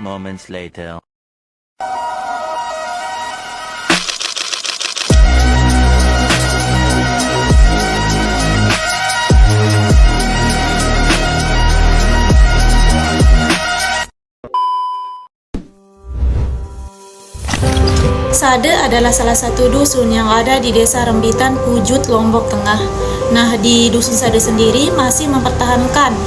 moments later. Sade adalah salah satu dusun yang ada di Desa Rembitan, Pujut, Lombok Tengah. Nah, di dusun Sade sendiri masih mempertahankan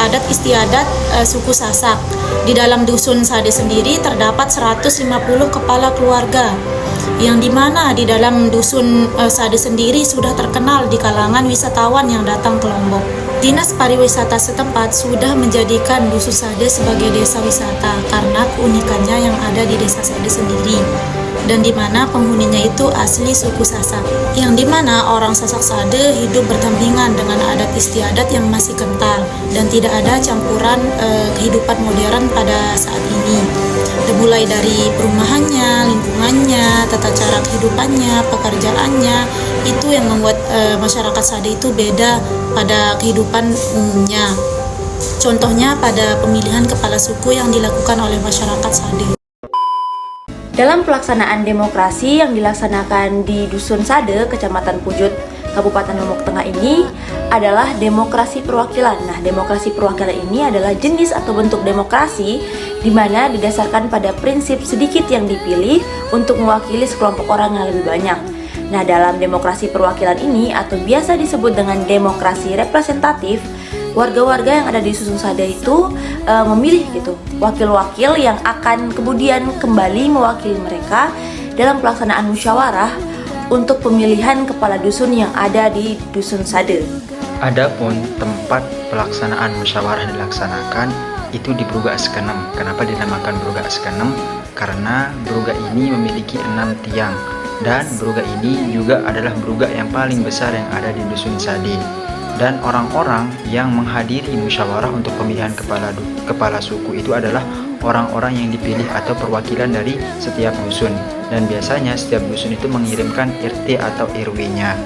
adat istiadat suku Sasak. Di dalam dusun Sade sendiri terdapat 150 kepala keluarga, yang dimana di dalam dusun Sade sendiri sudah terkenal di kalangan wisatawan yang datang ke Lombok. Dinas Pariwisata setempat sudah menjadikan dusun Sade sebagai desa wisata karena keunikannya yang ada di desa Sade sendiri, dan di mana penghuninya itu asli suku Sasak, yang dimana orang Sasak Sade hidup berdampingan dengan adat istiadat yang masih kental dan tidak ada campuran kehidupan modern pada saat ini. Mulai dari perumahannya, lingkungannya, tata cara kehidupannya, pekerjaannya, itu yang membuat masyarakat Sade itu beda pada kehidupan umumnya. Contohnya pada pemilihan kepala suku yang dilakukan oleh masyarakat Sade. Dalam pelaksanaan demokrasi yang dilaksanakan di Dusun Sade, Kecamatan Pujut, Kabupaten Lombok Tengah ini adalah demokrasi perwakilan. Nah, demokrasi perwakilan ini adalah jenis atau bentuk demokrasi di mana didasarkan pada prinsip sedikit yang dipilih untuk mewakili sekelompok orang yang lebih banyak. Nah, dalam demokrasi perwakilan ini atau biasa disebut dengan demokrasi representatif, warga-warga yang ada di Dusun Sade itu memilih gitu wakil-wakil yang akan kemudian kembali mewakili mereka dalam pelaksanaan musyawarah untuk pemilihan kepala dusun yang ada di Dusun Sade. Adapun tempat pelaksanaan musyawarah dilaksanakan itu di Brugak Sekenem. Kenapa dinamakan Brugak Sekenem? Karena brugak ini memiliki 6 tiang, dan brugak ini juga adalah brugak yang paling besar yang ada di Dusun Sade. Dan orang-orang yang menghadiri musyawarah untuk pemilihan kepala suku itu adalah orang-orang yang dipilih atau perwakilan dari setiap dusun. Dan biasanya setiap dusun itu mengirimkan RT atau RW-nya.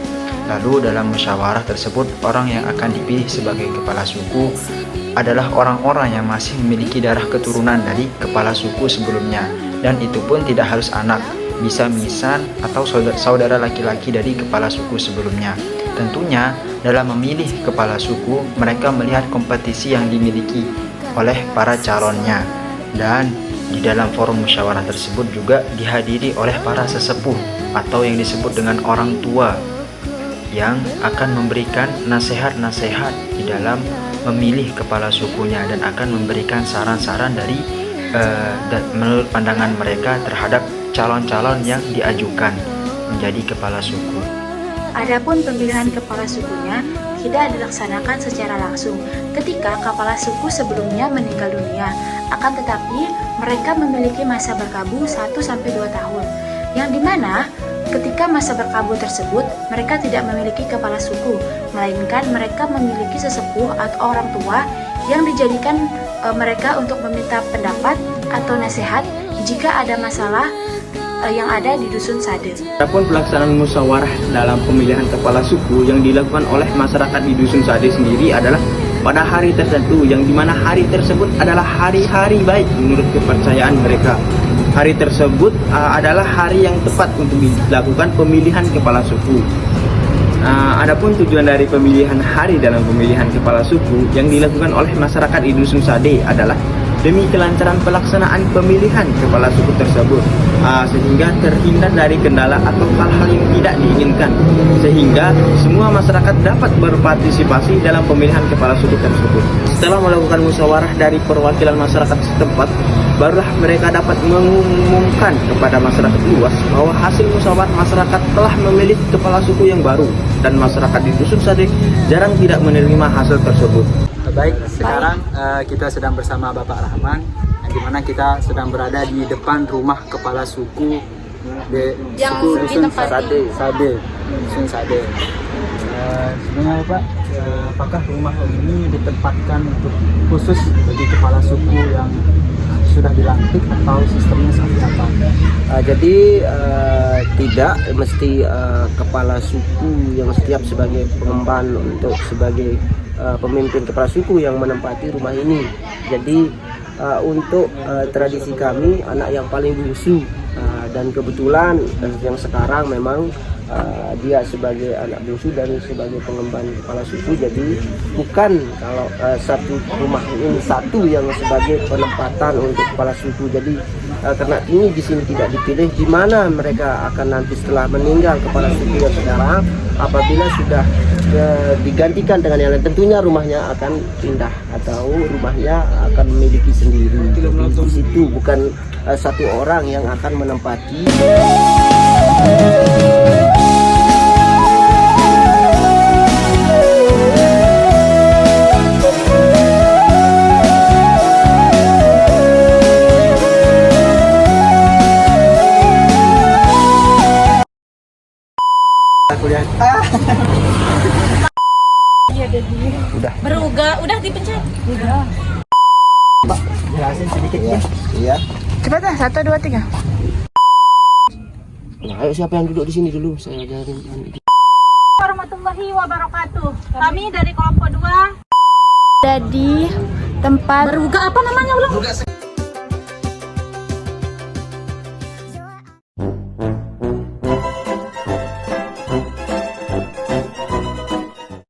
Lalu dalam musyawarah tersebut, orang yang akan dipilih sebagai kepala suku adalah orang-orang yang masih memiliki darah keturunan dari kepala suku sebelumnya. Dan itu pun tidak harus anak, bisa misan atau saudara laki-laki dari kepala suku sebelumnya. Tentunya dalam memilih kepala suku, mereka melihat kompetisi yang dimiliki oleh para calonnya. Dan di dalam forum musyawarah tersebut juga dihadiri oleh para sesepuh atau yang disebut dengan orang tua yang akan memberikan nasihat-nasihat di dalam memilih kepala sukunya dan akan memberikan saran-saran dari menurut pandangan mereka terhadap calon-calon yang diajukan menjadi kepala suku. Adapun pemilihan kepala sukunya tidak dilaksanakan secara langsung ketika kepala suku sebelumnya meninggal dunia, akan tetapi mereka memiliki masa berkabung 1-2 tahun, yang dimana ketika masa berkabung tersebut mereka tidak memiliki kepala suku, melainkan mereka memiliki sesepuh atau orang tua yang dijadikan mereka untuk meminta pendapat atau nasihat jika ada masalah yang ada di Dusun Sade. Adapun pelaksanaan musyawarah dalam pemilihan kepala suku yang dilakukan oleh masyarakat di Dusun Sade sendiri adalah pada hari tertentu, yang dimana hari tersebut adalah hari-hari baik menurut kepercayaan mereka. Hari tersebut adalah hari yang tepat untuk dilakukan pemilihan kepala suku. Adapun tujuan dari pemilihan hari dalam pemilihan kepala suku yang dilakukan oleh masyarakat di Dusun Sade adalah demi kelancaran pelaksanaan pemilihan kepala suku tersebut, sehingga terhindar dari kendala atau hal-hal yang tidak diinginkan, sehingga semua masyarakat dapat berpartisipasi dalam pemilihan kepala suku tersebut. Setelah melakukan musyawarah dari perwakilan masyarakat setempat, barulah mereka dapat mengumumkan kepada masyarakat luas bahwa hasil musyawarah masyarakat telah memilih kepala suku yang baru, dan masyarakat di Dusun Sade jarang tidak menerima hasil tersebut. Baik, sekarang kita sedang bersama Bapak Rahman, di mana kita sedang berada di depan rumah kepala suku Dusun Sade. Dusun Sade. Sebenarnya Pak, apakah rumah ini ditempatkan untuk khusus bagi kepala suku yang sudah dilantik atau sistemnya seperti apa? Jadi tidak mesti kepala suku yang setiap sebagai pengemban untuk sebagai pemimpin kepala suku yang menempati rumah ini. Jadi untuk tradisi kami anak yang paling bungsu. Dan kebetulan yang sekarang memang dia sebagai anak bungsu dan sebagai pengemban kepala suku, jadi bukan kalau satu rumah ini satu yang sebagai penempatan untuk kepala suku. Jadi karena ini di sini tidak dipilih di mana mereka akan nanti setelah meninggal kepala suku yang sekarang, apabila sudah digantikan dengan yang lain, tentunya rumahnya akan pindah atau rumahnya akan memiliki sendiri. Jadi di situ bukan satu orang yang akan menempati. Udah dipencet. Jelasin sedikit ya. Iya. Cepat 1, 2, 3. Nah, ayo siapa yang duduk di sini dulu? Saya ajarin. Warahmatullahi wabarakatuh. Kami dari kelompok 2. Jadi tempat Beruga apa namanya ulang?